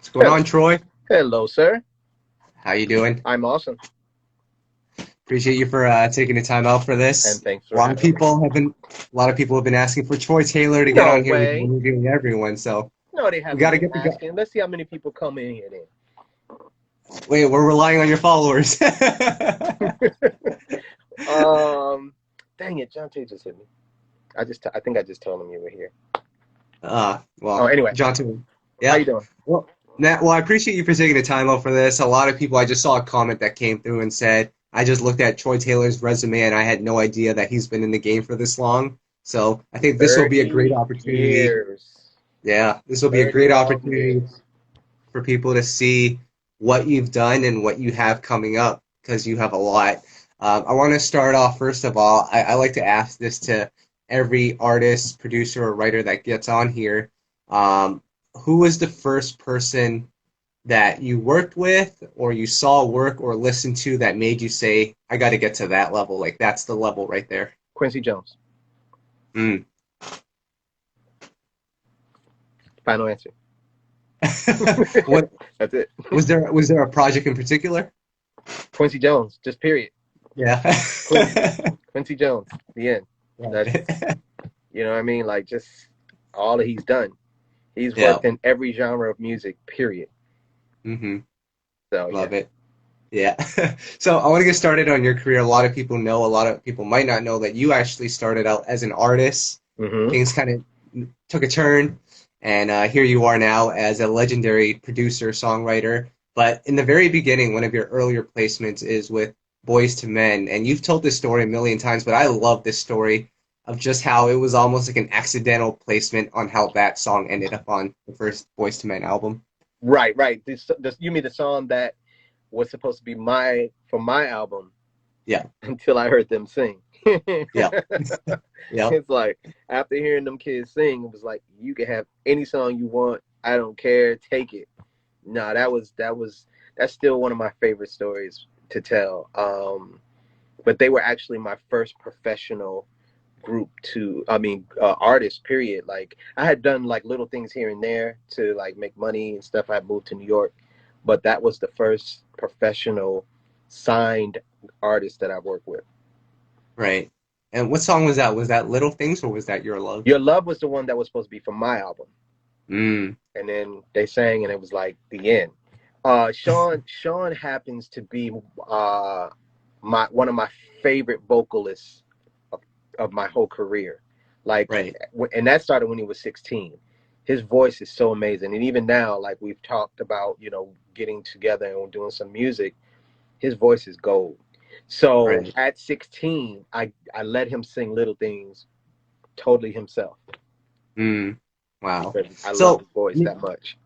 What's going on, Troy? Hello, sir. How you doing? I'm awesome, Appreciate you for taking the time out for and this. thanks A for lot of having me. people have been, a lot of people have been asking for Troy Taylor to get No on here. We've been way. interviewing everyone, so No, they we haven't got to been get the guy. asking. Let's see how many people come in here Wait, we're relying on your followers. then. Dang it, John T just hit me. I think I just told him you were here. Oh, well, anyway, John Taylor. how you Yeah. doing? Well, I appreciate you for taking the time out for this. A lot of people, I just saw a comment that came through and said, I just looked at Troy Taylor's resume and I had no idea that he's been in the game for this long. So I think this will be a great 30 opportunity. years. Yeah, this will be a 30 great long opportunity years. for people to see what you've done and what you have coming up because you have a lot. I want to start off, first of all, I like to ask this to every artist, producer, or writer that gets on here. Um, who was the first person that you worked with or you saw work or listened to that made you say, I got to get to that level? Like, that's the level right there. Quincy Jones. Mm. Final answer. What That's it. was there a project in particular? Quincy Jones. Just period. Yeah. Quincy Jones. The end. That's Right. you know what I mean. Like just all that he's done. He's Yeah. worked in every genre of music. Period. hmm So yeah. Love it. Yeah. So I want to get started on your career. A lot of people know, a lot of people might not know that you actually started out as an artist. Mm-hmm. Things kind of took a turn, and here you are now as a legendary producer, songwriter. But in the very beginning, one of your earlier placements is with Boyz II Men, and you've told this story a million times, but I love this story of just how it was almost like an accidental placement on how that song ended up on the first Boyz II Men album. Right, right. This, you mean the song that was supposed to be my album Yeah, until I heard them sing. yeah, yeah. It's like after hearing them kids sing, it was like you can have any song you want. I don't care. Take it. No, that's still one of my favorite stories to tell. But they were actually my first professional group artist, period. Like I had done like little things here and there to like make money and stuff. I had moved to New York, but that was the first professional signed artist that I worked with. Right. And what song was that? Was that Little Things or was that Your Love? Your Love was the one that was supposed to be from my album, Mm. and then they sang and it was like the end. Sean happens to be my one of my favorite vocalists of my whole career. Like, Right. and that started when he was 16. His voice is so amazing. And even now, like we've talked about, getting together and doing some music, his voice is gold. So Right. at 16, I let him sing Little Things totally himself Mm. Wow. because I love So, his voice that much.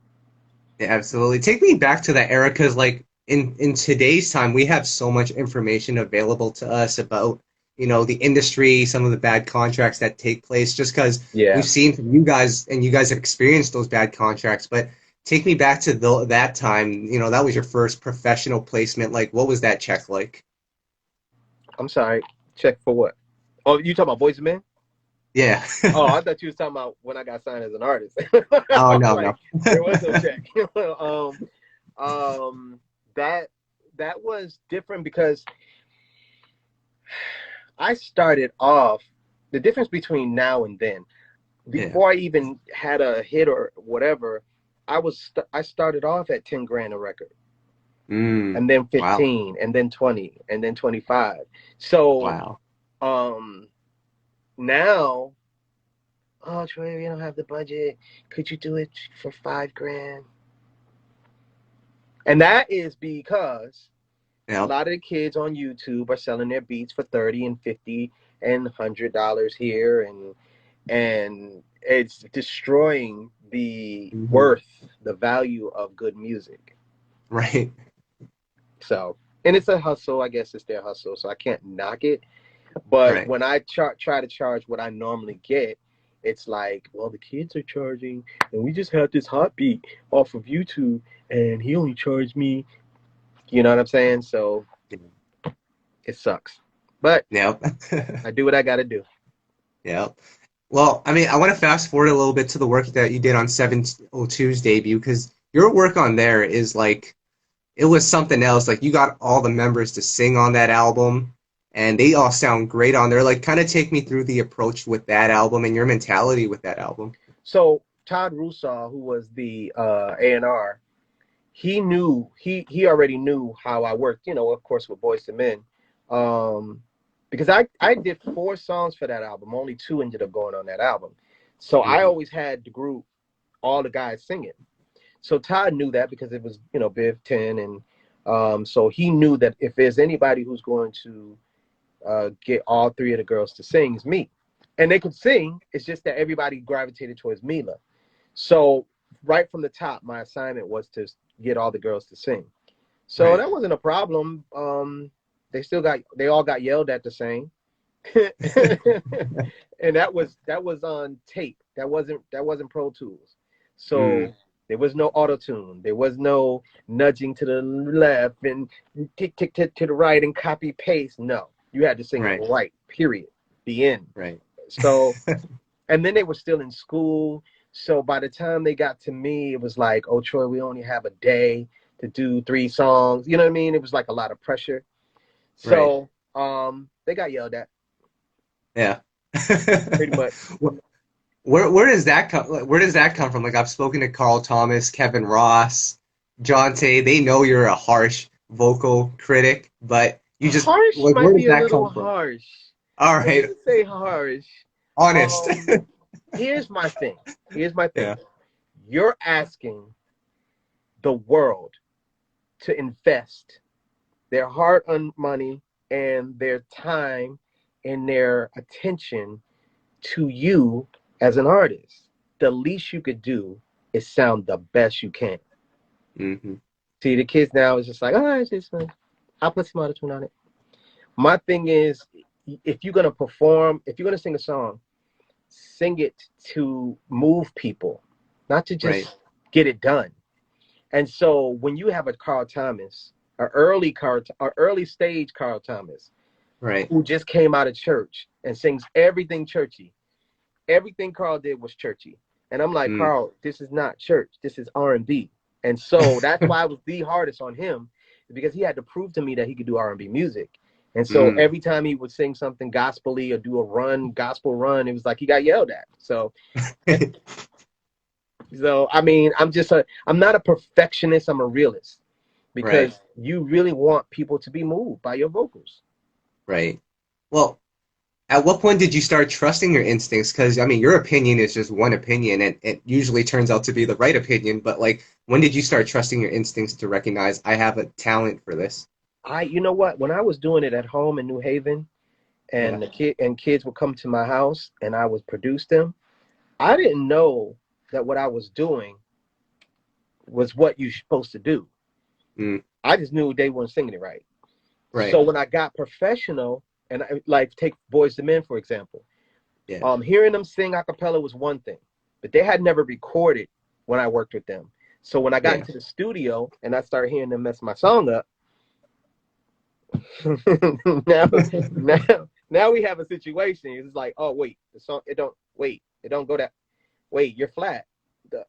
yeah, absolutely. Take me back to that era because, like, in today's time, we have so much information available to us about, the industry, some of the bad contracts that take place, just because Yeah. we've seen from you guys and you guys have experienced those bad contracts. But take me back to that time, that was your first professional placement. Like, what was that check like? I'm sorry. Check for what? Oh, you talking about Boyz II Men? Yeah. Oh, I thought you was talking about when I got signed as an artist. Oh, I'm no, like, no. there was no check. Um, that was different because I started off the difference between now and then. Yeah. Before I even had a hit or whatever, I started off at 10 grand a record, Mm. and then Wow. 15, and then 20, and then 25. So Wow. um now, oh Troy, we don't have the budget. Could you do it for 5 grand? And that is because a Yep. lot of the kids on YouTube are selling their beats for 30 and 50 and $100 here, and it's destroying the Mhm. worth, the value of good music. Right. So, and it's a hustle. I guess it's their hustle, so I can't knock it. But Right. when I try to charge what I normally get, it's like, well, the kids are charging, and we just had this hot beat off of YouTube, and he only charged me. You know what I'm saying? So it sucks, but Yep. I do what I got to do. Yep. Well, I mean, I want to fast forward a little bit to the work that you did on 702's debut because your work on there is like it was something else. Like you got all the members to sing on that album, and they all sound great on there. Like, kind of take me through the approach with that album and your mentality with that album. So Todd Rusaw, who was the A&R, he already knew how I worked, of course, with Boyz II Men. Because I did 4 songs for that album. Only 2 ended up going on that album. So I Hmm. always had the group, all the guys singing. So Todd knew that because it was, Biv 10. And so he knew that if there's anybody who's going to get all 3 of the girls to sing, it's me. And they could sing. It's just that everybody gravitated towards Mila. So right from the top, my assignment was to get all the girls to sing. So Right. that wasn't a problem. They all got yelled at to sing. And that was on tape. That wasn't Pro Tools. Mm, So there was no auto tune. There was no nudging to the left and tick tick tick to the right and copy paste. No, you had to sing it right. right. Period. The end. Right. So, and then they were still in school. So by the time they got to me, it was like, oh, Troy, we only have a day to do 3 songs. You know what I mean? It was like a lot of pressure. Right. So they got yelled at Yeah. pretty much. Where does that come? Where does that come from? Like, I've spoken to Carl Thomas, Kevin Ross, John Tay. They know you're a harsh vocal critic, but you just Harsh like, where might does be a that little come from? harsh. All I right, wouldn't say harsh. honest. Um, here's my thing. Here's my thing. Yeah. You're asking the world to invest their hard-earned money and their time and their attention to you as an artist. The least you could do is sound the best you can. Hmm. See, the kids now is just like, oh, it's just I'll put some auto-tune on it. My thing is, if you're gonna perform, if you're gonna sing a song, sing it to move people, not to Right. just get it done. And so when you have a Carl Thomas, an early stage Carl Thomas, Right. who just came out of church and sings everything churchy, everything Carl did was churchy. And I'm like, Mm. Carl, this is not church. This is R&B. And so that's why I was the hardest on him, because he had to prove to me that he could do R&B music. And so Mm. every time he would sing something gospel-y or do a gospel run, it was like he got yelled at. So I mean, I'm not a perfectionist. I'm a realist, Right. because you really want people to be moved by your vocals. Right. Well, at what point did you start trusting your instincts? Because, I mean, your opinion is just one opinion, and it usually turns out to be the right opinion. But, like, when did you start trusting your instincts to recognize I have a talent for this? You know what? When I was doing it at home in New Haven, Yeah. and kids would come to my house and I would produce them, I didn't know that what I was doing was what you're supposed to do. Mm. I just knew they weren't singing it right. Right. So when I got professional, and like take Boyz II Men for example, Yeah. hearing them sing a cappella was one thing, but they had never recorded when I worked with them. So when I got Yeah. into the studio and I started hearing them mess my song up, now, now we have a situation. It's like, oh wait, the song it don't go that. Wait, you're flat.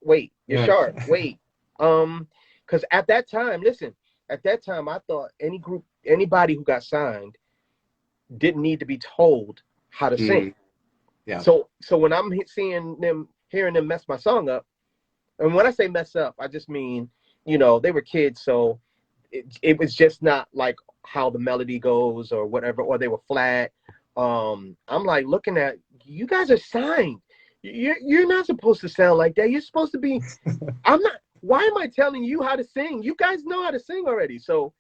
Wait, you're Yeah. sharp. Wait, because at that time, listen, at that time I thought anybody who got signed didn't need to be told how to sing. Mm. Yeah. So when I'm hearing them mess my song up, and when I say mess up, I just mean, they were kids, so it was just not like how the melody goes or whatever, or they were flat. I'm like looking at, you guys are signed. You're not supposed to sound like that. You're supposed to be. I'm not. Why am I telling you how to sing? You guys know how to sing already. So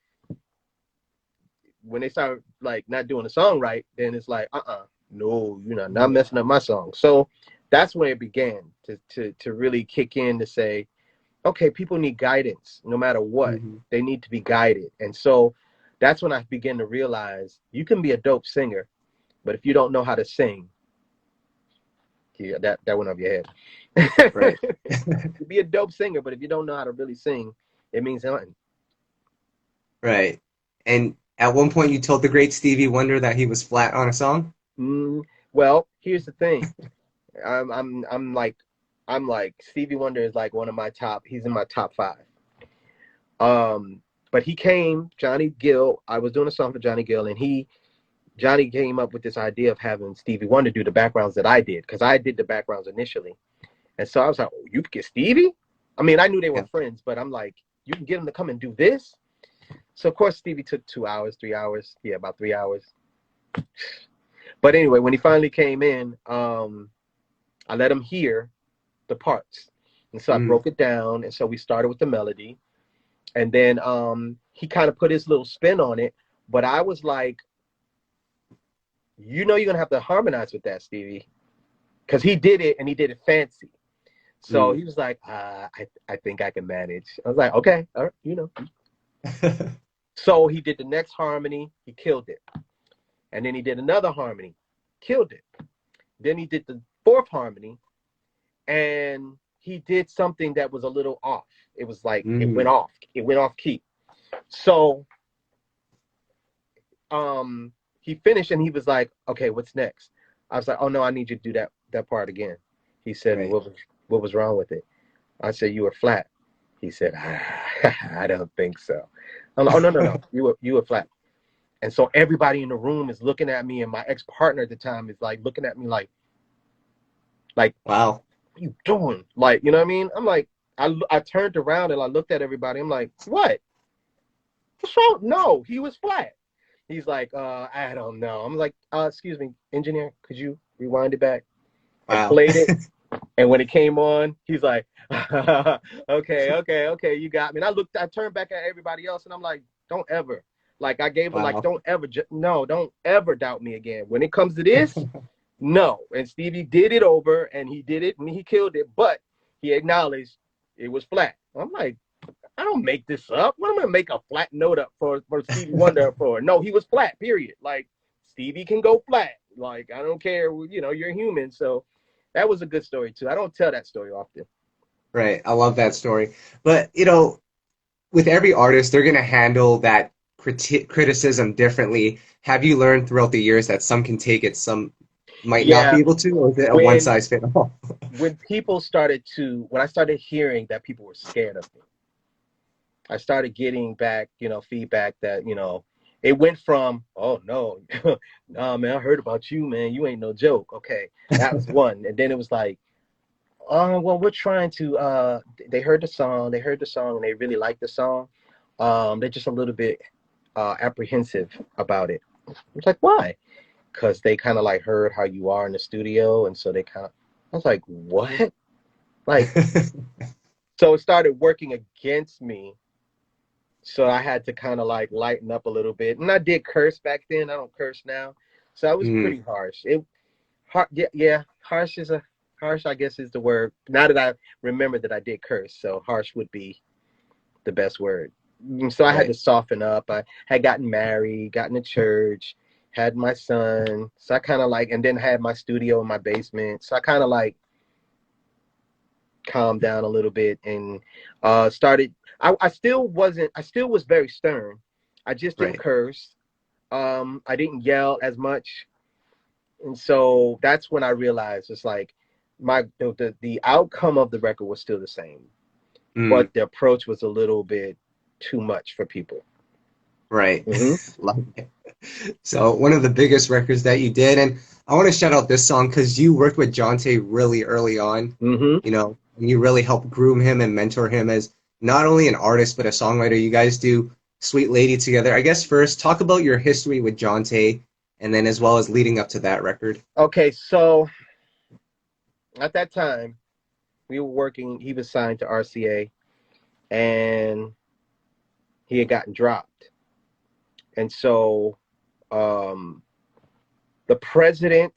when they start like not doing the song right, then it's like, no, you're not messing up my song. So that's when it began to really kick in to say, okay, people need guidance no matter what. Hmm. They need to be guided. And so that's when I began to realize you can be a dope singer, but if you don't know how to sing, yeah, that went over your head. Right. You be a dope singer, but if you don't know how to really sing, it means nothing. Right. And at one point, you told the great Stevie Wonder that he was flat on a song. Mm, well, here's the thing. I'm I'm like, Stevie Wonder is like one of my top, he's in my top 5. But he came, Johnny Gill, I was doing a song for Johnny Gill, and Johnny came up with this idea of having Stevie Wonder do the backgrounds that I did, because I did the backgrounds initially. And so I was like, oh, you could get Stevie? I mean, I knew they were friends, but I'm like, you can get him to come and do this? So, of course, Stevie took 2 hours, 3 hours. Yeah, about 3 hours. But anyway, when he finally came in, I let him hear the parts. And so I broke it down. And so we started with the melody. And then he kind of put his little spin on it. But I was like, you're going to have to harmonize with that, Stevie. Because he did it, and he did it fancy. So he was like, I think I can manage. I was like, okay, all right, So he did the next harmony. He killed it. And then he did another harmony. Killed it. Then he did the 4th harmony. And he did something that was a little off. It was like, it went off. It went off key. So he finished, and he was like, okay, what's next? I was like, oh, no, I need you to do that part again. He said, Right. what was wrong with it? I said, you were flat. He said, I don't think so. I'm like, oh, no. You were flat. And so everybody in the room is looking at me, and my ex-partner at the time is like looking at me like, wow, what are you doing? Like, you know what I mean? I'm like, I turned around and I looked at everybody. I'm like, what? What's wrong? No, he was flat. He's like, I don't know. I'm like, excuse me, engineer, could you rewind it back? I played it. And when it came on, he's like, okay, you got me. And I turned back at everybody else, and I'm like, don't ever. Like, I gave her, like, don't ever doubt me again. When it comes to this, no. And Stevie did it over, and he did it, and he killed it, but he acknowledged it was flat. I'm like, I don't make this up. What am I going to make a flat note up for Stevie Wonder for? No, he was flat, period. Like, Stevie can go flat. Like, I don't care. You're human, so that was a good story, too. I don't tell that story often. Right. I love that story. But, with every artist, they're going to handle that criticism differently. Have you learned throughout the years that some can take it, some might not be able to, or is it a one-size-fits-all? When I started hearing that people were scared of me, I started getting back, feedback that, it went from, oh, no, nah, man, I heard about you, man. You ain't no joke. Okay, that was one. And then it was like, oh, well, we're trying to, they heard the song, and they really liked the song. They're just a little bit apprehensive about it. It's like, why? Because they kind of like heard how you are in the studio. And so I was like, what? Like, so it started working against me. So I had to kind of like lighten up a little bit. And I did curse back then. I don't curse now. So I was pretty harsh. Harsh, I guess, is the word. Now that I remember that I did curse, so harsh would be the best word. So I had to soften up. I had gotten married, gotten to church, had my son. So I kind of like, and then had my studio in my basement. So I kind of like calmed down a little bit and started. I still was very stern. I just didn't curse. I didn't yell as much. And so that's when I realized it's like the outcome of the record was still the same, but the approach was a little bit too much for people. Right. Love it. So one of the biggest records that you did, and I want to shout out this song because you worked with Jonte really early on, and you really helped groom him and mentor him as not only an artist, but a songwriter. You guys do Sweet Lady together. I guess first, talk about your history with Jonte, and then as well as leading up to that record. Okay, so at that time, we were working, he was signed to RCA, and he had gotten dropped. And so the president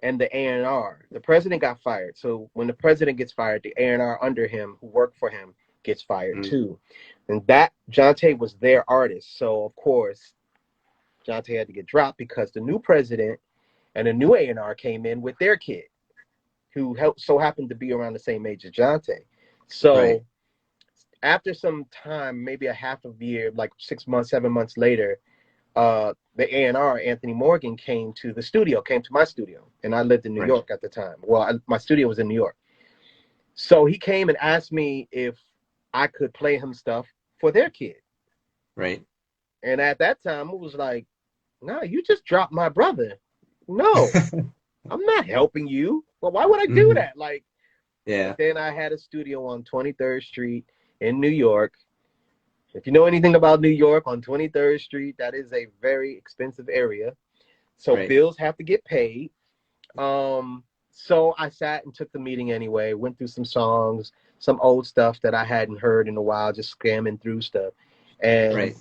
and the A&R, the president got fired. So when the president gets fired, the A&R under him who worked for him gets fired too. And that Jonte was their artist. So of course, Jonte had to get dropped because the new president and the new A&R came in with their kid who so happened to be around the same age as Jonte. So after some time, maybe a half of a year, like 6 months, 7 months later, the A&R, Anthony Morgan, came to my studio, and I lived in New York at the time. Well, my studio was in New York. So he came and asked me if I could play him stuff for their kid. Right. And at that time, it was like, no, you just dropped my brother. No, I'm not helping you. Well, why would I do Hmm. that? Like, Yeah. but then I had a studio on 23rd Street in New York. If you know anything about New York, on 23rd Street, that is a very expensive area. So Right. bills have to get paid. So I sat and took the meeting anyway, went through some songs, some old stuff that I hadn't heard in a while, just scamming through stuff. And Right.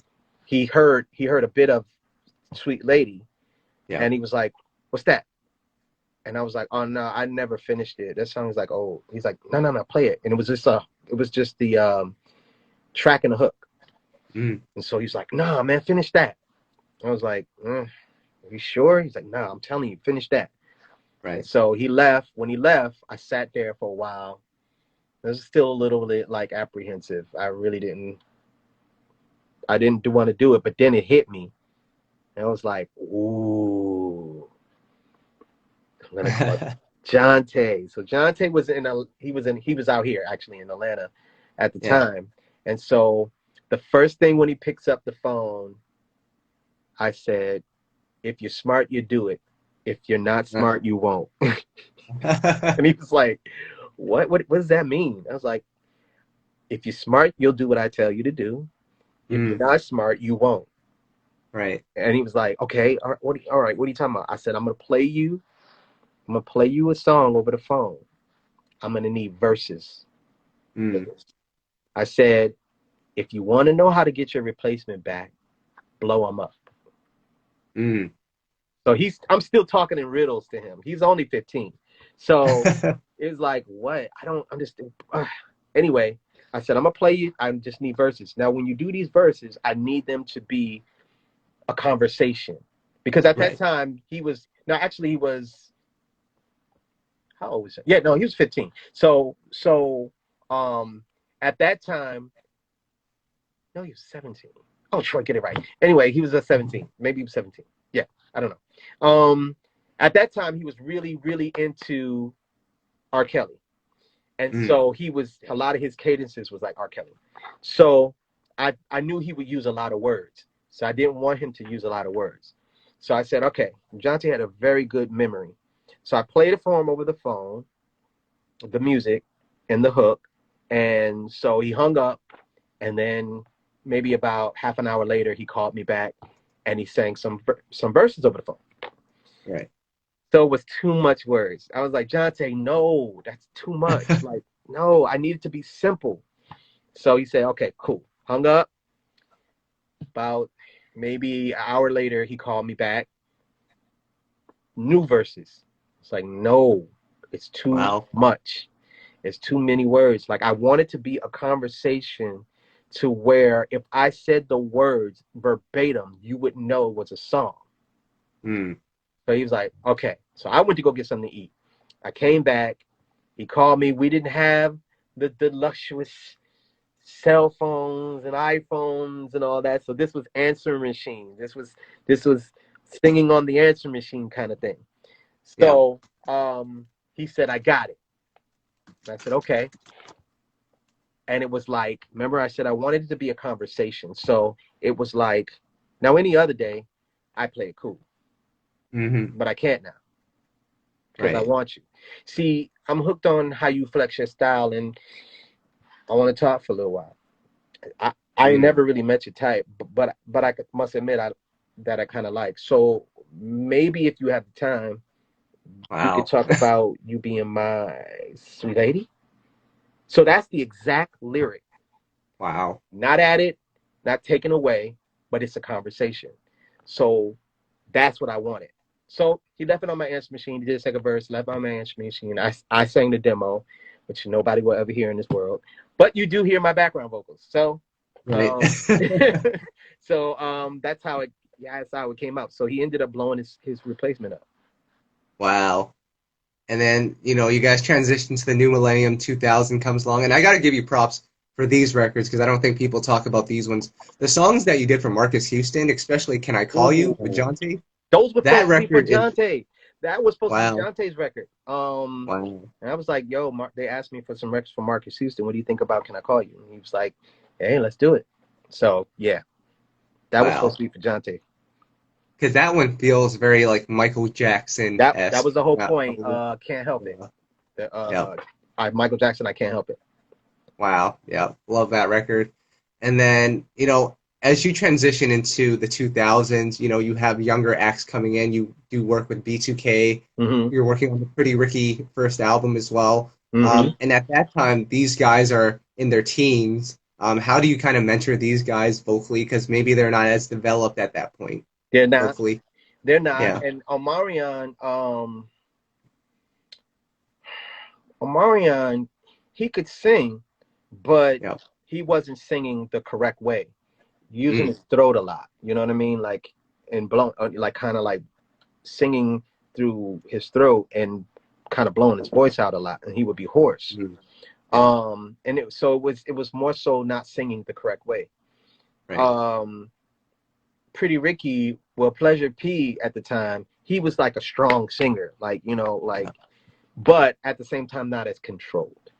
he heard a bit of Sweet Lady, Yeah. and he was like, "What's that?" And I was like, "Oh no, I never finished it. That song's like old." He's like, "No, no, no, play it." And it was just the track and the hook. Mm. And so he's like, "Nah, man, finish that." I was like, "Are you sure?" He's like, "Nah, I'm telling you, finish that." And Right. so he left. When he left, I sat there for a while. I was still a little bit like apprehensive. I didn't want to do it, but then it hit me. And I was like, ooh, I'm gonna call Jonte. So Jonte was he was out here actually in Atlanta at the Yeah. time. And so the first thing when he picks up the phone, I said, if you're smart, you do it. If you're not smart, you won't. And he was like, what does that mean? I was like, if you're smart, you'll do what I tell you to do. If you're Mm. not smart, you won't. Right. And he was like, okay, all right, what are you talking about? I said, I'm gonna play you a song over the phone. I'm gonna need verses for Mm. this. I said, if you want to know how to get your replacement back, blow him up. Mm. So I'm still talking in riddles to him. He's only 15. So it's like, what? I don't understand. Anyway, I said, I'm gonna play you. I just need verses. Now, when you do these verses, I need them to be a conversation. Because at that Right. time, he was how old was he? Yeah, no, he was 15. So at that time, no, he was 17. Oh, Troy, get it right. Anyway, he was 17. Maybe he was 17. Yeah, I don't know. At that time, he was really, really into R. Kelly. And Mm. so a lot of his cadences was like R. Kelly. So I knew he would use a lot of words. So I didn't want him to use a lot of words. So I said, okay, Jonte had a very good memory. So I played it for him over the phone, the music and the hook. And so he hung up, and then maybe about half an hour later, he called me back and he sang some verses over the phone. Right. So it was too much words. I was like, Jonte, no, that's too much. Like, no, I need it to be simple. So he said, okay, cool. Hung up. About maybe an hour later, he called me back. New verses. It's like, no, it's too Wow. much. It's too many words. Like, I want it to be a conversation to where if I said the words verbatim, you would know it was a song. Mm. So he was like, okay. So I went to go get something to eat. I came back. He called me. We didn't have the luxurious cell phones and iPhones and all that. So this was answering machine. This was singing on the answer machine kind of thing. Yeah. So he said, I got it. And I said, okay. And it was like, remember I said I wanted it to be a conversation. So it was like, now any other day, I play it cool. Mm-hmm. But I can't now because I Right. want you. See, I'm hooked on how you flex your style, and I want to talk for a little while. I Mm. never really met your type, but I must admit that I kind of like. So maybe if you have the time, we could Wow. talk about you being my sweet lady. So that's the exact lyric. Wow. Not added, not taken away, but it's a conversation. So that's what I wanted. So he left it on my answer machine. He did a second verse, left it on my answer machine. I sang the demo, which nobody will ever hear in this world. But you do hear my background vocals. So Right. um that's how it came out. So he ended up blowing his replacement up. Wow. And then, you guys transition to the new millennium, 2000 comes along. And I got to give you props for these records because I don't think people talk about these ones. The songs that you did for Marcus Houston, especially Can I Call You with Ooh. John T, Those were that supposed to be for record is, Jonte. That was supposed to be Wow. Jonte's record. Wow. And I was like, yo, they asked me for some records for Marcus Houston. What do you think about Can I Call You? And he was like, hey, let's do it. So, yeah, that was supposed Wow. to be for Jonte. Because that one feels very like Michael That Jackson-esque. was the whole Uh, point. Can't help it. Yep. Michael Jackson, I can't help it. Wow. Yeah. Love that record. And then, as you transition into the 2000s, you have younger acts coming in. You do work with B2K. Mm-hmm. You're working on the Pretty Ricky first album as well. Mm-hmm. And at that time, these guys are in their teens. How do you kind of mentor these guys vocally? Because maybe they're not as developed at that point They're not. vocally. They're not. Yeah. And Omarion, he could sing, but Yeah. he wasn't singing the correct way, using Mm, his throat a lot. You know what I mean? Like, and blow, like kind of like singing through his throat and kind of blowing his voice out a lot, and he would be hoarse. mm. Yeah. And it was more so not singing the correct way. Right. Pretty Ricky, well, Pleasure P at the time, he was like a strong singer, Yeah. but at the same time not as controlled.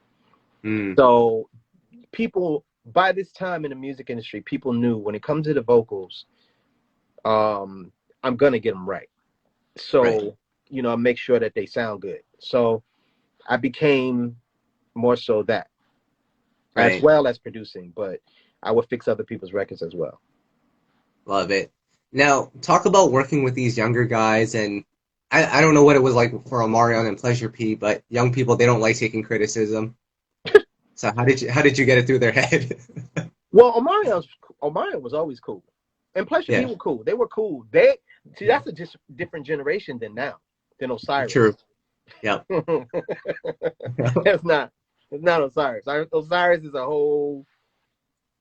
Mm, So people, by this time in the music industry, people knew when it comes to the vocals, I'm gonna get them right. right. So make sure that they sound good. So I became more so that, as Right. well as producing, but I would fix other people's records as well. Love it. Now, talk about working with these younger guys, and I don't know what it was like for Omarion and Pleasure P, but young people, they don't like taking criticism. So how did you get it through their head? Well, Omarion was always cool, and Pleasure P Yeah, were cool. They were cool. They see that's a just different generation than true. Osiris. Yep. That's not it's not Osiris. Osiris is a whole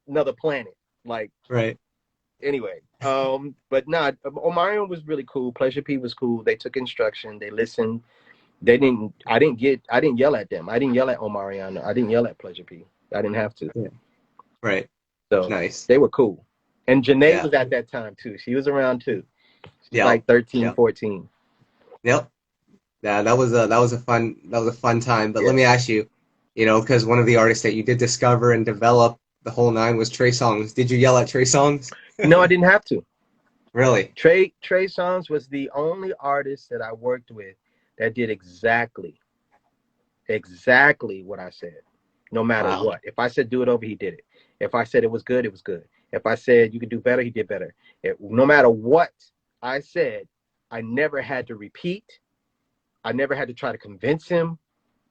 another planet. Like, Right. anyway, but nah, Omarion was really cool. Pleasure P was cool. They took instruction. They listened. They didn't. I didn't yell at them. I didn't yell at Omarion. I didn't yell at Pleasure P. I didn't have to. Yeah. Right. So Nice. they were cool. And Janae Yeah. was at that time too. She was around too. She's Yep. like 13, Yep. 14. Yep. Yeah, that was a fun time. But let Yeah. me ask you, because one of the artists that you did discover and develop the whole nine was Trey Songz. Did you yell at Trey Songz? No, I didn't have to. Really? Trey Songz was the only artist that I worked with that did exactly what I said, no matter Wow. what. If I said do it over, he did it. If I said it was good, it was good. If I said you could do better, he did better. No matter what I said, I never had to repeat. I never had to try to convince him.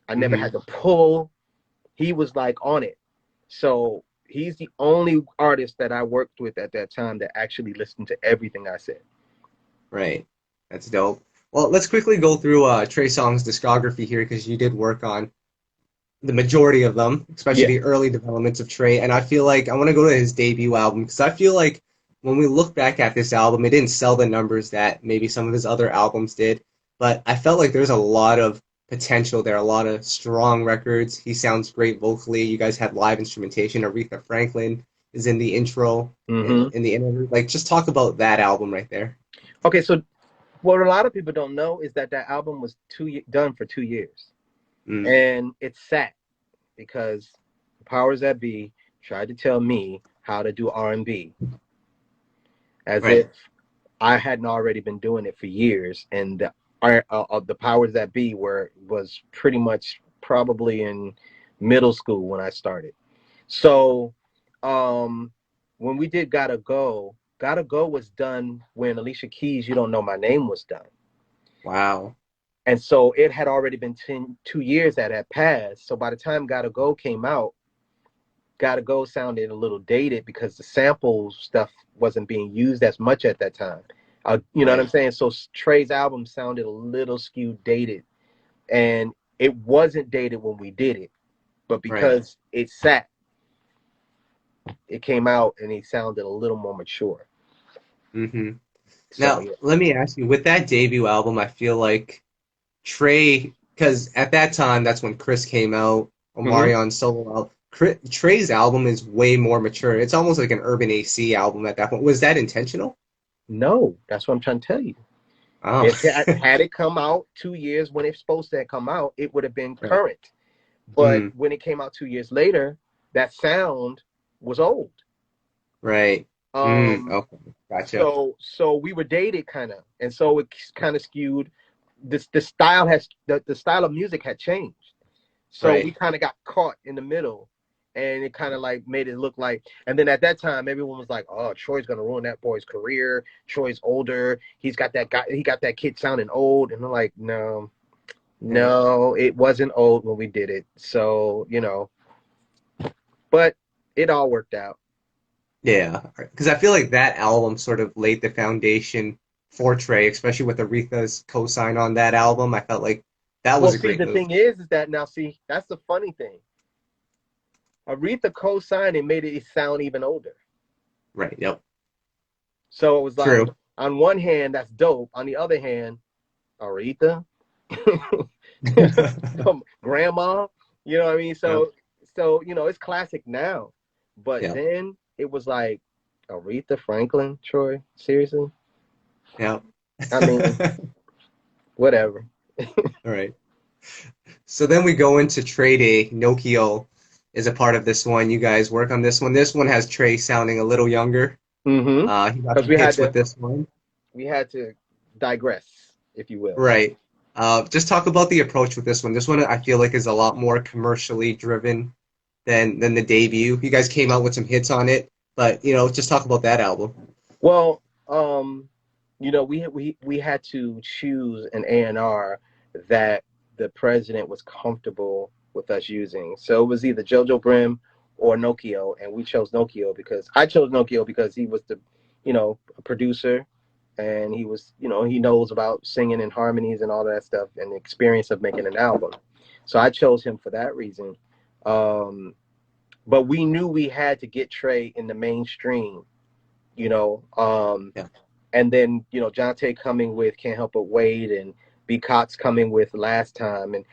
I never Hmm. had to pull. He was like on it. So he's the only artist that I worked with at that time that actually listened to everything I said. Right. That's dope. Well, let's quickly go through Trey Songz' discography here because you did work on the majority of them, especially Yeah. the early developments of Trey. And I feel like I want to go to his debut album because I feel like when we look back at this album, it didn't sell the numbers that maybe some of his other albums did. But I felt like there's a lot of potential there, a lot of strong records. He sounds great vocally. You guys had live instrumentation. Aretha Franklin is in the intro, Mm-hmm. in the interview. Like, just talk about that album right there. Okay, so what a lot of people don't know is that album was done for 2 years. Mm, And it sat because the powers that be tried to tell me how to do R&B as if right, I hadn't already been doing it for years. And the powers that be was pretty much probably in middle school when I started. So when we did Gotta Go was done when Alicia Keys' You Don't Know My Name was done. wow, And so it had already been 2 years that had passed. So by the time Gotta Go came out, Gotta Go sounded a little dated because the sample stuff wasn't being used as much at that time. You know what I'm right, saying? So Trey's album sounded a little skewed dated. And it wasn't dated when we did it. But right. because it sat, it came out and it sounded a little more mature. Hmm. So Now, yeah. let me ask you, with that debut album, I feel like Trey, because at that time, that's when Chris came out, Mm-hmm. Omarion's solo album. Trey's album is way more mature. It's almost like an Urban AC album at that point. Was that intentional? No, that's what I'm trying to tell you. Oh. If had it come out 2 years when it's supposed to come out, it would have been Right. current. But Mm. when it came out 2 years later, that sound was old. Right. Mm. Um, Okay. Gotcha. so we were dated kind of, and so it kind of skewed. The style has the style of music had changed. So we Right. kind of got caught in the middle, and it kind of like made it look like. And then at that time, everyone was like, "Oh, Troy's gonna ruin that boy's career. Troy's older. He's got that guy. He got that kid sounding old." And I'm like, "No, Yeah. no, it wasn't old when we did it." So but it all worked out. Yeah. Because I feel like that album sort of laid the foundation for Trey, especially with Aretha's co-sign on that album. I felt like that Well, was a see, great the move. thing is that now, see, that's the funny thing. Aretha co-signed and made it sound even older. Right. Yep. So it was like, True. on one hand, that's dope. On the other hand, Aretha, grandma, you know what I mean? Yep. So it's classic now, but Yep. then it was like Aretha Franklin, Troy, seriously? Yep. I mean, whatever. All right. So then we go into Trey Day. Nokia is a part of this one. You guys work on this one. This one has Trey sounding a little younger. Mm-hmm. He got Because some hits with this one. we had to digress, if you will. Right. Just talk about the approach with this one. This one I feel like is a lot more commercially driven than the debut. You guys came out with some hits on it, but just talk about that album. Well, we had to choose an A&R that the president was comfortable with us using. So it was either Jojo Brim or Nokio, and we chose Nokio because I chose Nokio because he was a producer, and he was, he knows about singing and harmonies and all that stuff and the experience of making an album. So I chose him for that reason. But we knew we had to get Trey in the mainstream, you know. Yeah. And then, Jonte coming with Can't Help But Wait, and B Cox coming with Last Time. And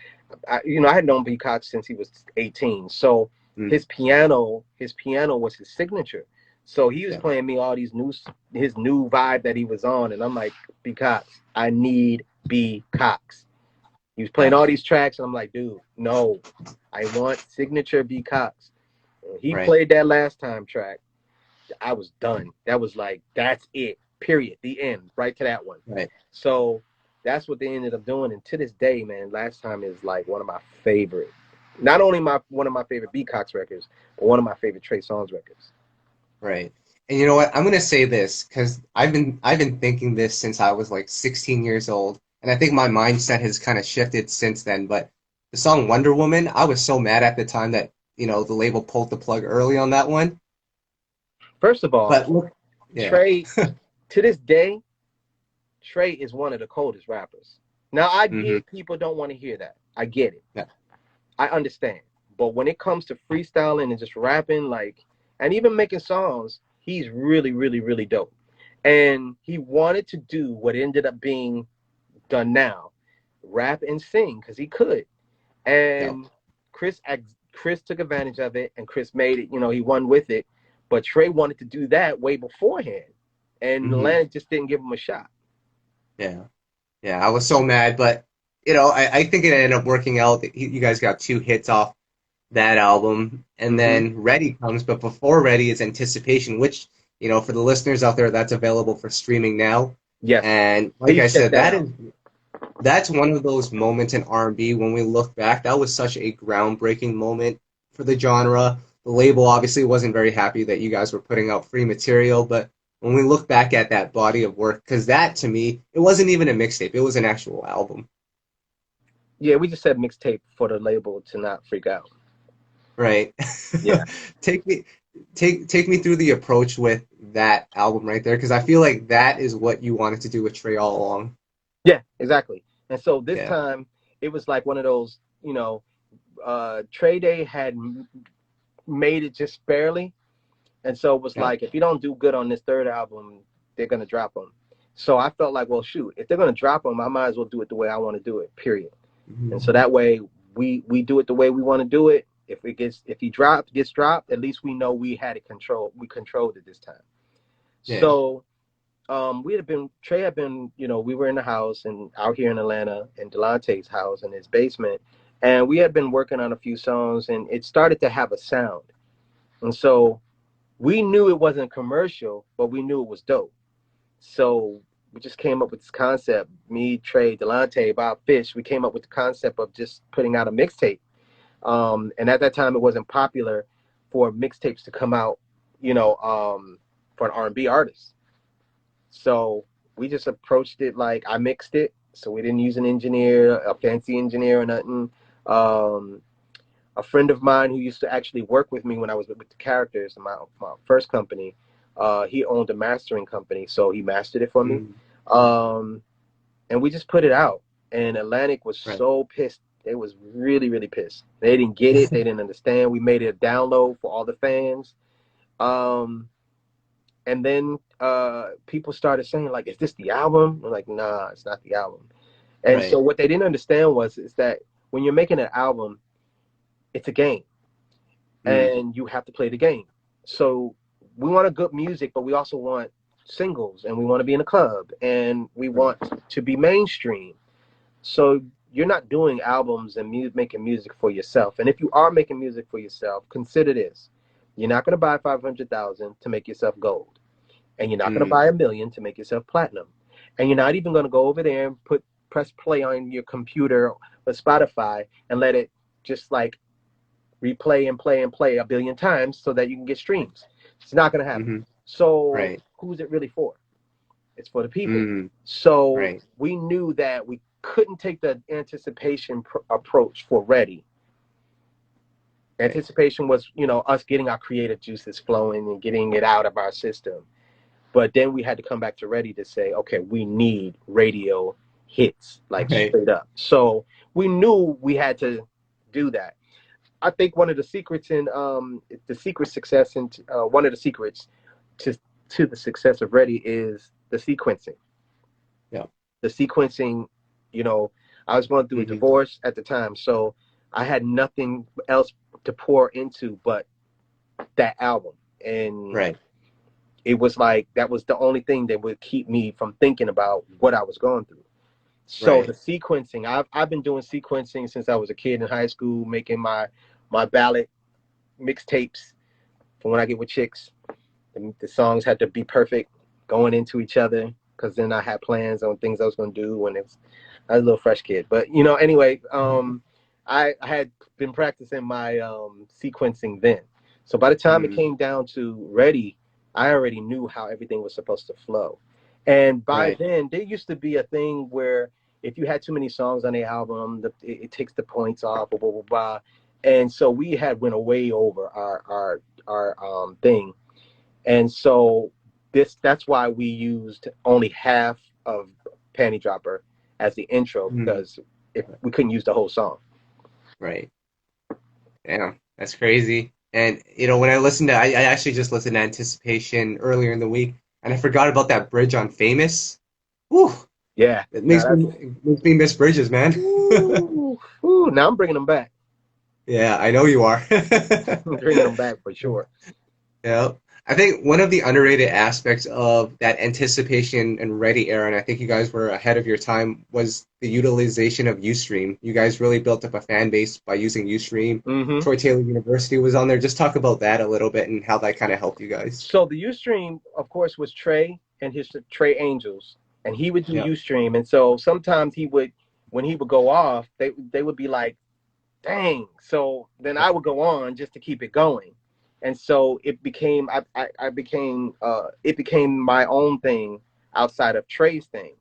I had known B Cox since he was 18. So Mm, his piano was his signature. So he was yeah. playing me all his new vibe that he was on, and I'm like, B Cox, I need B Cox. He was playing Yeah. all these tracks, and I'm like, dude, no, I want signature B Cox. And he Right. played that Last Time track. I was done. That was like, that's it. Period. The end. Right to that one. Right. So that's what they ended up doing. And to this day, man, Last Time is like one of my favorite. Not only one of my favorite B Cox records, but one of my favorite Trey Songz records. Right. And you know what? I'm gonna say this because I've been thinking this since I was like 16 years old, and I think my mindset has kind of shifted since then. But the song Wonder Woman, I was so mad at the time that the label pulled the plug early on that one. First of all, But look, yeah. Trey, to this day, Trey is one of the coldest rappers. Now, I Hmm. get people don't want to hear that. I get it. Yeah. I understand. But when it comes to freestyling and just rapping, and even making songs, he's really, really, really dope. And he wanted to do what ended up being done now, rap and sing, because he could. Yeah. And Chris Chris took advantage of it, and Chris made it. He won with it. But Trey wanted to do that way beforehand, and Hmm. Atlantic just didn't give him a shot. Yeah. Yeah. I was so mad, but I think it ended up working out. You guys got two hits off that album, and Mm-hmm. then Ready comes, but before Ready is Anticipation, which for the listeners out there, that's available for streaming now. Yes, And like I please check said, that out. that's one of those moments in R&B when we look back. That was such a groundbreaking moment for the genre. The label obviously wasn't very happy that you guys were putting out free material, but when we look back at that body of work, because that to me, it wasn't even a mixtape; it was an actual album. Yeah, we just said mixtape for the label to not freak out. Right. Yeah. Take me take me through the approach with that album right there because I feel like that is what you wanted to do with Trey all along. Yeah, exactly. And so this Yeah. time it was like one of those, Trey Day had made it just barely. And so it was Yeah. like, if you don't do good on this third album, they're going to drop them. So I felt like, well, shoot, if they're going to drop them, I might as well do it the way I want to do it, period. And so Mhm. that way we do it the way we want to do it. If he gets dropped, at least we know we had it controlled. We controlled it this time. Yeah. So Trey had been, we were in the house and out here in Atlanta in Delonte's house in his basement, and we had been working on a few songs, and it started to have a sound, and so we knew it wasn't commercial, but we knew it was dope. So we just came up with this concept. Me, Trey, Delonte, Bob Fish. We came up with the concept of just putting out a mixtape. And at that time, it wasn't popular for mixtapes to come out, for an R&B artist. So we just approached it like I mixed it. So we didn't use an engineer, a fancy engineer or nothing. A friend of mine who used to actually work with me when I was with the characters in my first company, he owned a mastering company, so he mastered it for me. And we just put it out. And Atlantic was so pissed. They was really, really pissed. They didn't get it. They didn't understand. We made it a download for all the fans. And then people started saying, like, is this the album? I'm like, nah, it's not the album. And so what they didn't understand is that when you're making an album, it's a game. And you have to play the game. So we want a good music, but we also want singles, and we want to be in a club, and we want to be mainstream. So you're not doing albums and making music for yourself. And if you are making music for yourself, consider this. You're not going to buy 500,000 to make yourself gold. And you're not going to buy 1 million to make yourself platinum. And you're not even going to go over there and press play on your computer or Spotify and let it just like replay and play and play 1 billion times so that you can get streams. It's not going to happen. So who's it really for? It's for the people. So we knew that we couldn't take the anticipation approach for Ready. Anticipation was, us getting our creative juices flowing and getting it out of our system. But then we had to come back to Ready to say, okay, we need radio hits, like straight up. So we knew we had to do that. I think one of the secrets in the secret success and one of the secrets to the success of Ready is the sequencing. Yeah. The sequencing, I was going through a divorce at the time, so I had nothing else to pour into but that album. And it was like that was the only thing that would keep me from thinking about what I was going through. So the sequencing, I've been doing sequencing since I was a kid in high school, making my ballad mixtapes for when I get with chicks. The songs had to be perfect going into each other, because then I had plans on things I was going to do when I was a little fresh kid. But, anyway, I had been practicing my sequencing then. So by the time it came down to Ready, I already knew how everything was supposed to flow. And by then, there used to be a thing where if you had too many songs on the album, it takes the points off, blah, blah, blah, blah. And so we had went way over our thing. And so that's why we used only half of Panty Dropper as the intro, because if we couldn't use the whole song. Right. Yeah, that's crazy. And, when I listened to, I actually just listened to Anticipation earlier in the week, and I forgot about that bridge on Famous. Whew. Yeah. It makes me miss bridges, man. Ooh, now I'm bringing them back. Yeah, I know you are. I'm bringing them back for sure. Yeah. I think one of the underrated aspects of that Anticipation and Ready era, and I think you guys were ahead of your time, was the utilization of Ustream. You guys really built up a fan base by using Ustream. Troy Taylor University was on there. Just talk about that a little bit and how that kind of helped you guys. So the Ustream, of course, was Trey and his Trey Angels, and he would do Ustream. And so sometimes when he would go off, they would be like, dang. So then I would go on just to keep it going. And so it became it became my own thing outside of Trey's thing.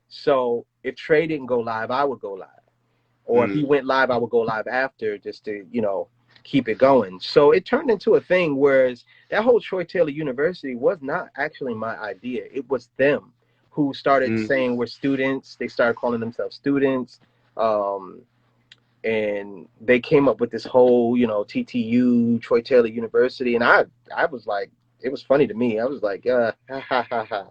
So if Trey didn't go live, I would go live. Or if he went live, I would go live after, just to, keep it going. So it turned into a thing, whereas that whole Troy Taylor University was not actually my idea. It was them who started saying we're students. They started calling themselves students. And they came up with this whole, TTU, Troy Taylor University. And I was like, it was funny to me. I was like, ha, ha, ha, ha.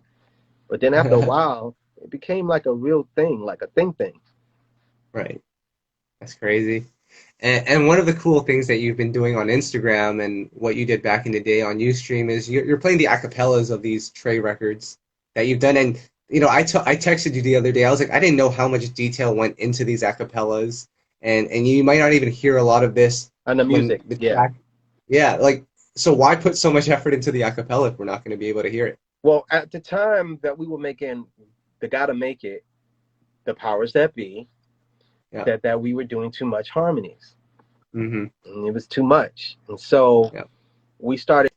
But then after a while, it became like a real thing, like a thing. Right. That's crazy. And one of the cool things that you've been doing on Instagram and what you did back in the day on Ustream is you're playing the acapellas of these Trey records. that you've done. And I texted you the other day. I was like, I didn't know how much detail went into these acapellas, and you might not even hear a lot of this And the when music, the yeah. track. Yeah, like, so why put so much effort into the acapella if we're not going to be able to hear it? Well, at the time that we were making the Gotta Make It, the powers that be, Yeah. that we were doing too much harmonies. Mm-hmm. And it was too much. And so Yeah. we started,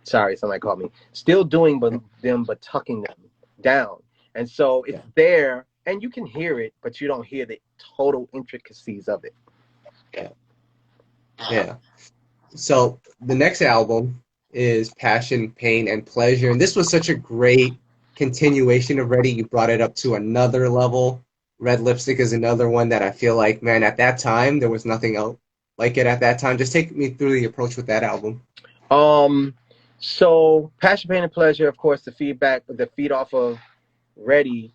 sorry, somebody called me, still doing but tucking them down. And so it's Yeah. there and you can hear it, but you don't hear the total intricacies of it. Yeah. Yeah. So the next album is Passion, Pain, and Pleasure. And this was such a great continuation of Ready. You brought it up to another level. Red Lipstick is another one that I feel like, man, at that time, there was nothing else like it at that time. Just take me through the approach with that album. So Passion, Pain, and Pleasure, of course, the feed off of Ready.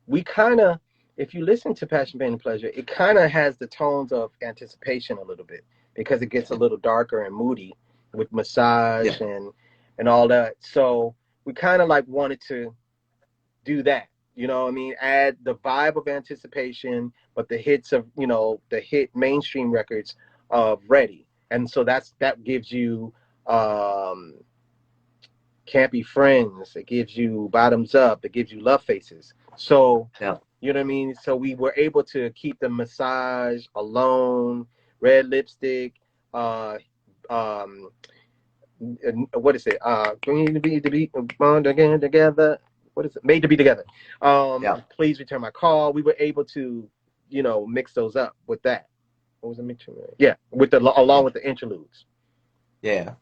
We kind of, if you listen to Passion, Pain, and Pleasure, it kind of has the tones of Anticipation a little bit because it gets a little darker and moody with Yeah. Massage and all that. So we kind of like wanted to do that. You know what I mean? Add the vibe of Anticipation, but the hits of, the hit mainstream records of Ready. And so that gives you um Can't Be Friends, it gives you Bottoms Up, it gives you Love Faces. So Yeah. you know what I mean? So we were able to keep the Massage, Alone, Red Lipstick, uh um what is it? To be bond again together. What is it? Made to Be Together. Yeah. Please Return My Call. We were able to, mix those up with that. What was the mixture? Yeah, along with the interludes. Yeah.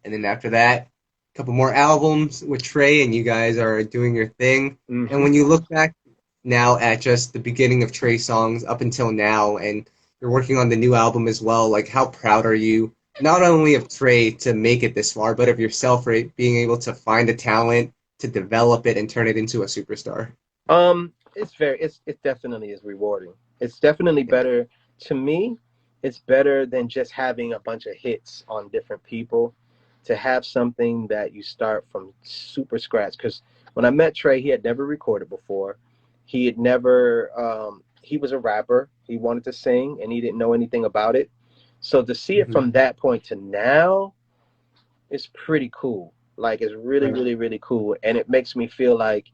And then after that, a couple more albums with Trey, and you guys are doing your thing. And Mm-hmm. when you look back now at just the beginning of Trey Songz up until now, and you're working on the new album as well, like how proud are you, not only of Trey to make it this far, but of yourself for being able to find a talent, to develop it, and turn it into a superstar? It definitely is rewarding. It's definitely Yeah. better to me. It's better than just having a bunch of hits on different people. To have something that you start from super scratch. Because when I met Trey, he had never recorded before. He had never. He was a rapper. He wanted to sing, and he didn't know anything about it. So to see it Hmm. from that point to now, it's pretty cool. Like it's really, Right. really, really cool, and it makes me feel like,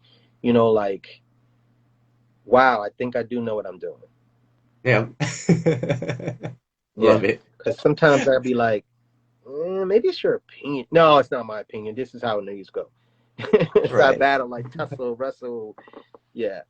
like wow, I think I do know what I'm doing. Yeah. Yeah. Love it. Because sometimes I'd be like, maybe it's your opinion. No, it's not my opinion. This is how it needs to go. It's not Right. battle like Tussle, Russell. Yeah.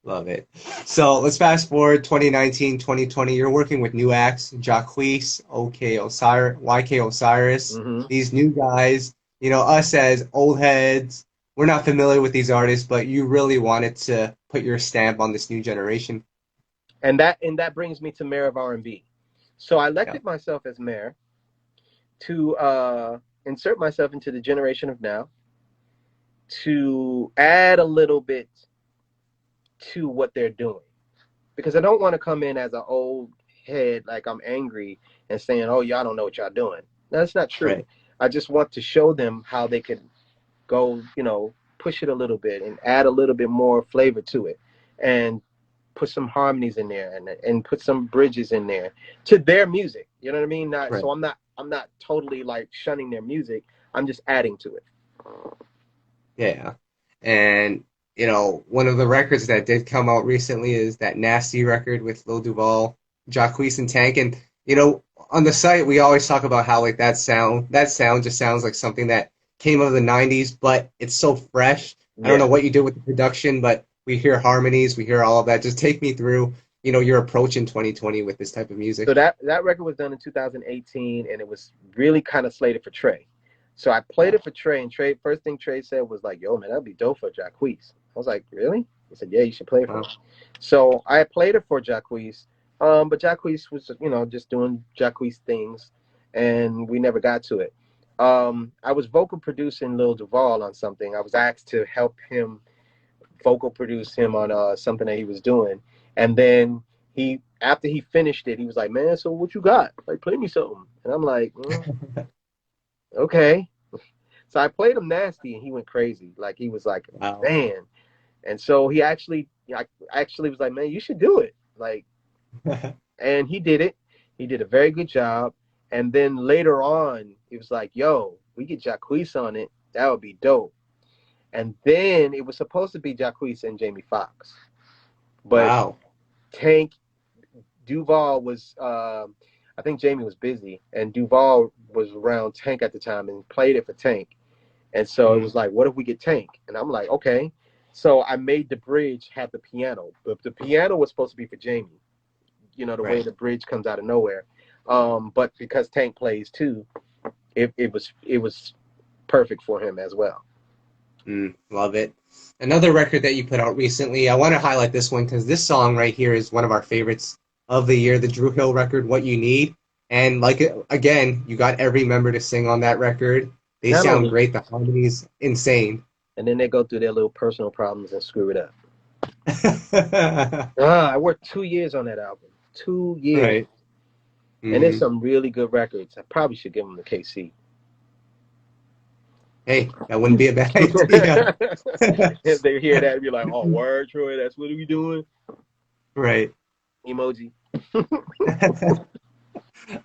Love it. So let's fast forward 2019, 2020. You're working with new acts, Jacquees, OK Osiris, YK Osiris, Hmm. these new guys. Us as old heads, we're not familiar with these artists, but you really wanted to put your stamp on this new generation. And that brings me to Mayor of R&B. So I Yeah. elected myself as mayor to insert myself into the generation of now, to add a little bit to what they're doing. Because I don't want to come in as an old head, like I'm angry and saying, "Oh, y'all don't know what y'all doing." No, that's not true. Right. I just want to show them how they could go, push it a little bit and add a little bit more flavor to it, and put some harmonies in there and put some bridges in there to their music. You know what I mean? Not Right. so I'm not totally like shunning their music. I'm just adding to it. Yeah. And, one of the records that did come out recently is that Nasty record with Lil Duval, Jacquees and Tank. And, on the site, we always talk about how, like, that sound just sounds like something that came out of the 90s, but it's so fresh. I don't know Yeah. what you did with the production, but we hear harmonies, we hear all of that. Just take me through, your approach in 2020 with this type of So music. that record was done in 2018, and it was really kind of slated for Trey. So I played Yeah. it for Trey, and Trey, first thing Trey said was like, "Yo, man, that'd be dope for Jacquees." I was like, "Really?" He said, "Yeah, you should play it for Wow. me." So I played it for Jacquees, but Jacquees was, just doing Jacquees things, and we never got to it. I was vocal producing Lil Duval on something. I was asked to help him vocal produce him on something that he was doing, and then he after he finished it, he was like, "Man, so what you got? Like, play me something." And I'm like, "Okay." So I played him Nasty, and he went crazy. Like he was like, Wow. "Man." And so he actually, I actually was like, "Man, you should do it." Like, and he did it. He did a very good job. And then later on, he was like, "Yo, we get Jacquees on it. That would be dope." And then it was supposed to be Jacquees and Jamie Foxx, but Wow. Tank Duval was. I think Jamie was busy, and Duval was around Tank at the time and played it for Tank. And so it Mm, was like, what if we get Tank? And I'm like, okay. So I made the bridge have the piano. The piano was supposed to be for Jamie. You know, the way right. the bridge comes out of nowhere. But because Tank plays too, it was perfect for him as well. Love it. Another record that you put out recently, I want to highlight this one because this song right here is one of our favorites of the year, the Dru Hill record, What You Need. And like again, you got every member to sing on that record. They Not sound only, great. The harmony's insane. and then they go through their little personal problems and screw it up. I worked 2 years on that album. 2 years. Right. And there's Hmm. some really good records. I probably should give them the KC. Hey, that wouldn't be a bad idea. If they hear that, be like, "Oh, word, Troy, that's what are we doing?" Right. Emoji.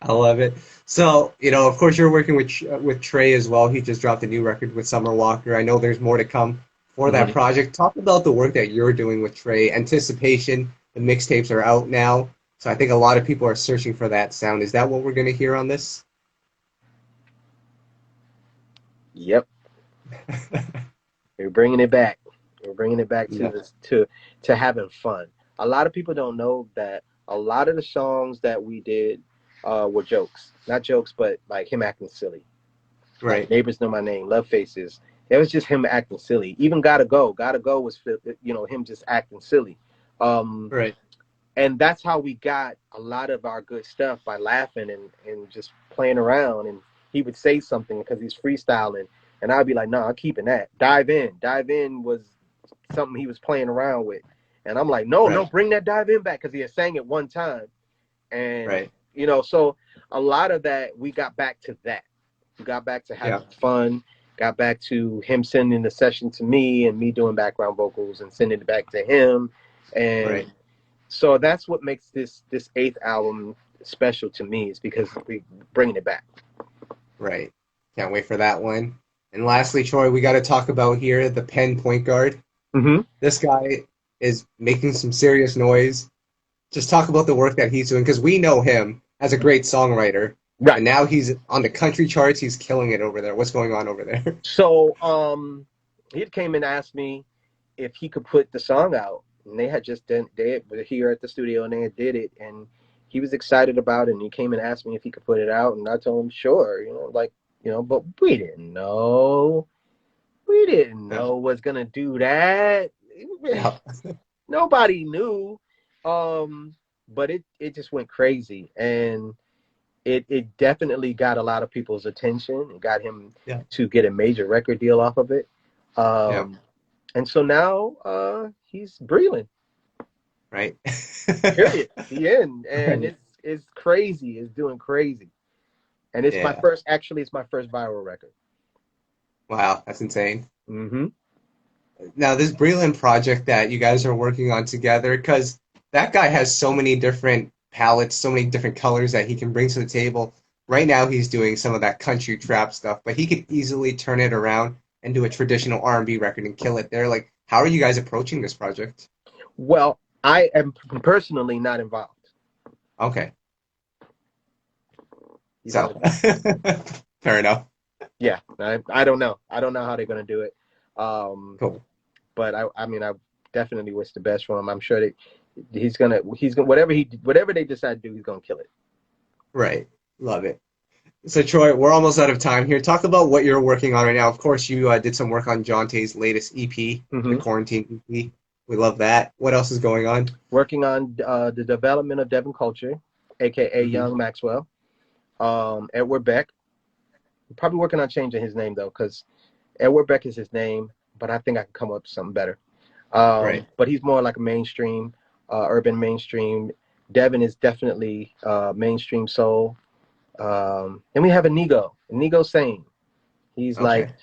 I love it. So, of course, you're working with Trey as well. He just dropped a new record with Summer Walker. I know there's more to come for that Mhm. project. Talk about the work that you're doing with Trey. Anticipation, the mixtapes are out now. So I think a lot of people are searching for that sound. Is that what we're going to hear on this? Yep. We're bringing it back. We're bringing it back to Yeah. this to having fun. A lot of people don't know that a lot of the songs that we did were jokes. Not jokes, but like him acting silly. Like Right. Neighbors Know My Name, Love Faces. It was just him acting silly. Even Gotta Go. Gotta Go was him just acting silly. Um, Right. and that's how we got a lot of our good stuff by laughing and just playing around. And he would say something because he's freestyling, and I'd be like, "No, I'm keeping that." Dive in was something he was playing around with, and I'm like, "No, no, Right. bring that dive in back," because he had sang it one time, and Right. so a lot of that we got back to that. We got back to Yeah. having fun. Got back to him sending the session to me and me doing background vocals and sending it back to him, and Right. so that's what makes this eighth album special to me, is because we bringing it back. Right. Can't wait for that one. And lastly, Troy, we got to talk about here the Penn point guard. Mm-hmm. This guy is making some serious noise. Just talk about the work that he's doing because we know him as a great songwriter, Right. and now he's on the country charts. He's killing it over there. What's going on over there? So he came and asked me if he could put the song out, and they had just done they were here at the studio and they had did it, and he was excited about it, and he came and asked me if he could put it out, and I told him sure, but we didn't know was gonna do that. Yeah. Nobody knew. But it just went crazy, and it definitely got a lot of people's attention. It got him Yeah. to get a major record deal off of it. Yeah. And so now he's Breland. Right. Period. The end. And Right. it's crazy. It's doing crazy. And it's my Yeah. first actually it's my first viral record. Wow, that's insane. Mm-hmm. Now, this Breland project that you guys are working on together, because that guy has so many different palettes, so many different colors that he can bring to the table. Right now, he's doing some of that country trap stuff, but he could easily turn it around and do a traditional R&B record and kill it there. Like, how are you guys approaching this project? Well, I am personally not involved. Okay, He's so only fair enough. Yeah, I don't know. I don't know how they're gonna do it. Um, Cool. but I mean, I definitely wish the best for him. I'm sure that he's gonna whatever they decide to do, he's gonna kill it. Right. Love it. So, Troy, we're almost out of time here. Talk about what you're working on right now. Of course, you did some work on Jonte's latest EP, the Mm-hmm. Quarantine EP. We love that. What else is going on? Working on the development of Devon Culture, aka Hmm. Young Maxwell. Edward Beck. Probably working on changing his name though, because Edward Beck is his name, but I think I can come up with something better. Right. But he's more like a mainstream, urban mainstream Devin is definitely mainstream soul. And we have Inigo. Inigo Sane. He's like Okay.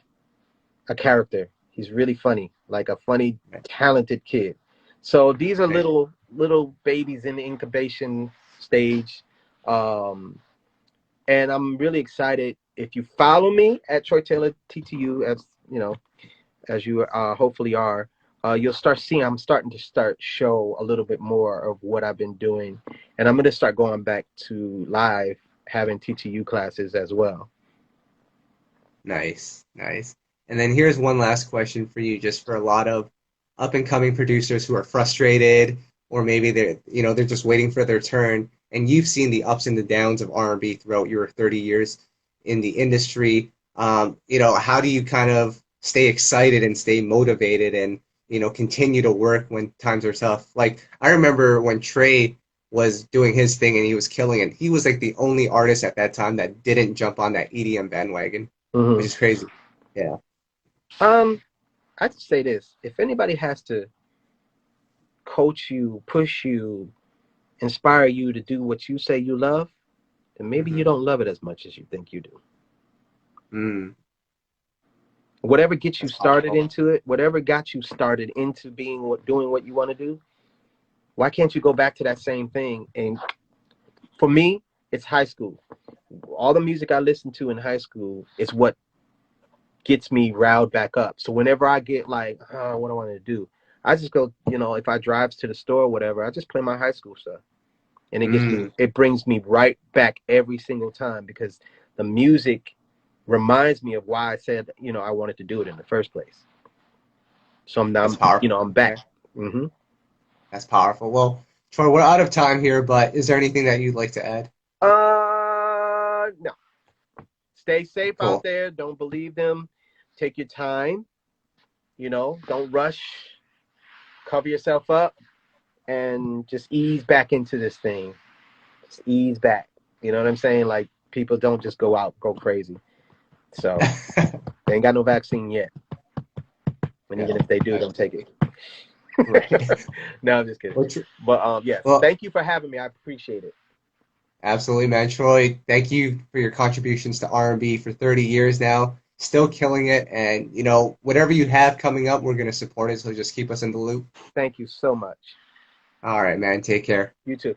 a character. He's really funny, like a funny, talented kid. So these are Right. little babies in the incubation stage. And I'm really excited. If you follow me at Troy Taylor TTU, as you know, as you hopefully are, you'll start seeing I'm starting to show a little bit more of what I've been doing, and I'm going to start going back to live having TTU classes as well. Nice, nice. And then here's one last question for you, just for a lot of up and coming producers who are frustrated, or maybe they're just waiting for their turn. And you've seen the ups and the downs of R&B throughout your 30 years in the industry. How do you kind of stay excited and stay motivated and continue to work when times are tough? Like I remember when Trey was doing his thing and he was killing it. He was like the only artist at that time that didn't jump on that EDM bandwagon, which Mm-hmm. is crazy. Yeah. I just say this: if anybody has to coach you, push you, inspire you to do what you say you love, then maybe you Hmm. don't love it as much as you think you do. Mm, Whatever gets you that's started powerful. into it, whatever got you started into doing what you want to do, why can't you go back to that same thing? And for me, it's high school. All the music I listened to in high school is what gets me riled back up. So whenever I get like, what do I want to do? I just go, if I drive to the store or whatever, I just play my high school stuff. And Mm, it brings me right back every single time because the music reminds me of why I said, I wanted to do it in the first place. So that's powerful. I'm back. Okay. Hmm. That's powerful. Well, Troy, we're out of time here, but is there anything that you'd like to add? No. Stay safe out Cool. there. Don't believe them. Take your time. Don't rush. Cover yourself up and just ease back into this thing. Just ease back. You know what I'm saying? Like people don't just go crazy. So they ain't got no vaccine yet. And Yeah. even if they do, don't take it. Right. No, I'm just kidding. Well, But yes, well, thank you for having me. I appreciate it. absolutely, man. Troy, thank you for your contributions to R&B for 30 years now. Still killing it. And, whatever you have coming up, we're going to support it. So just keep us in the loop. Thank you so much. All right, man. Take care. You too.